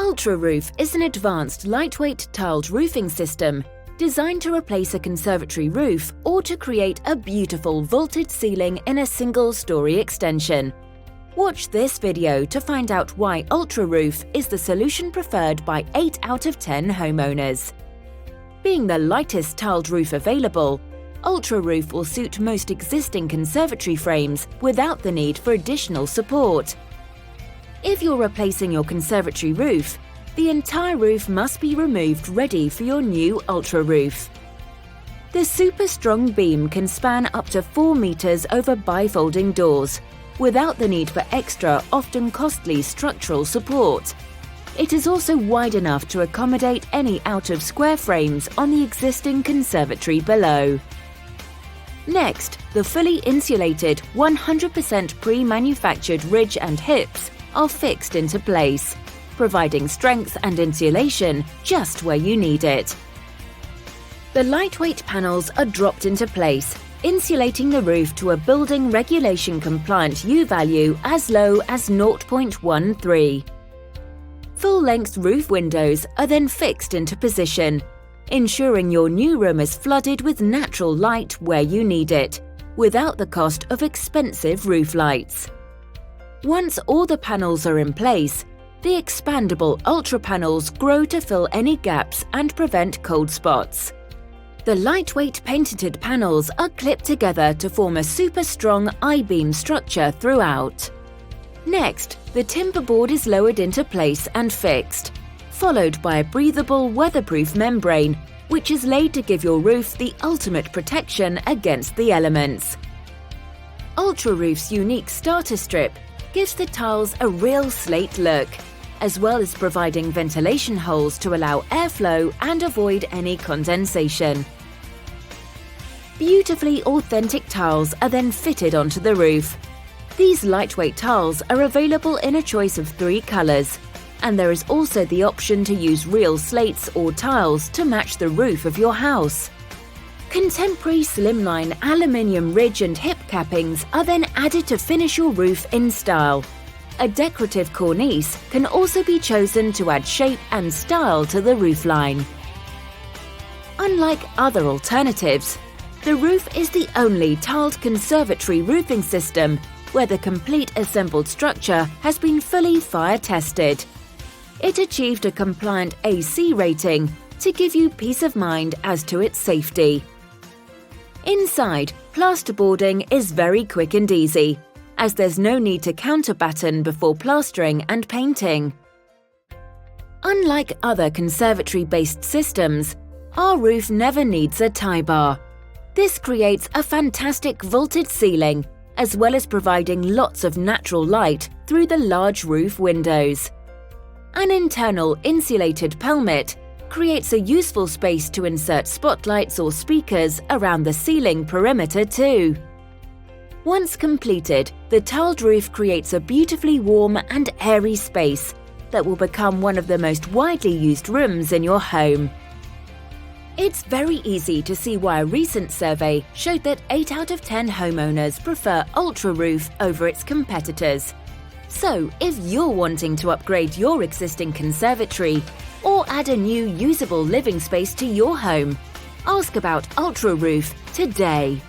Ultraroof is an advanced lightweight tiled roofing system designed to replace a conservatory roof or to create a beautiful vaulted ceiling in a single-story extension. Watch this video to find out why Ultraroof is the solution preferred by 8 out of 10 homeowners. Being the lightest tiled roof available, Ultraroof will suit most existing conservatory frames without the need for additional support. If you're replacing your conservatory roof, the entire roof must be removed ready for your new Ultraroof. The super strong beam can span up to 4 meters over bifolding doors, without the need for extra, often costly structural support. It is also wide enough to accommodate any out-of-square frames on the existing conservatory below. Next, the fully insulated 100% pre-manufactured ridge and hips are fixed into place, providing strength and insulation just where you need it. The lightweight panels are dropped into place, insulating the roof to a building regulation compliant U value as low as 0.13. Full-length roof windows are then fixed into position, ensuring your new room is flooded with natural light where you need it, without the cost of expensive roof lights. Once all the panels are in place, the expandable Ultra panels grow to fill any gaps and prevent cold spots. The lightweight painted panels are clipped together to form a super strong I-beam structure throughout. Next, the timber board is lowered into place and fixed, followed by a breathable weatherproof membrane, which is laid to give your roof the ultimate protection against the elements. Ultraroof's unique starter strip gives the tiles a real slate look, as well as providing ventilation holes to allow airflow and avoid any condensation. Beautifully authentic tiles are then fitted onto the roof. These lightweight tiles are available in a choice of 3 colours, and there is also the option to use real slates or tiles to match the roof of your house. Contemporary slimline aluminium ridge and hip cappings are then added to finish your roof in style. A decorative cornice can also be chosen to add shape and style to the roofline. Unlike other alternatives, the roof is the only tiled conservatory roofing system where the complete assembled structure has been fully fire tested. It achieved a compliant AC rating to give you peace of mind as to its safety. Inside, plasterboarding is very quick and easy, as there's no need to counterbatten before plastering and painting. Unlike other conservatory-based systems, our roof never needs a tie bar. This creates a fantastic vaulted ceiling, as well as providing lots of natural light through the large roof windows. An internal insulated pelmet creates a useful space to insert spotlights or speakers around the ceiling perimeter too. Once completed, the tiled roof creates a beautifully warm and airy space that will become one of the most widely used rooms in your home. It's very easy to see why a recent survey showed that 8 out of 10 homeowners prefer Ultraroof over its competitors. So, if you're wanting to upgrade your existing conservatory or add a new usable living space to your home, ask about Ultraroof today.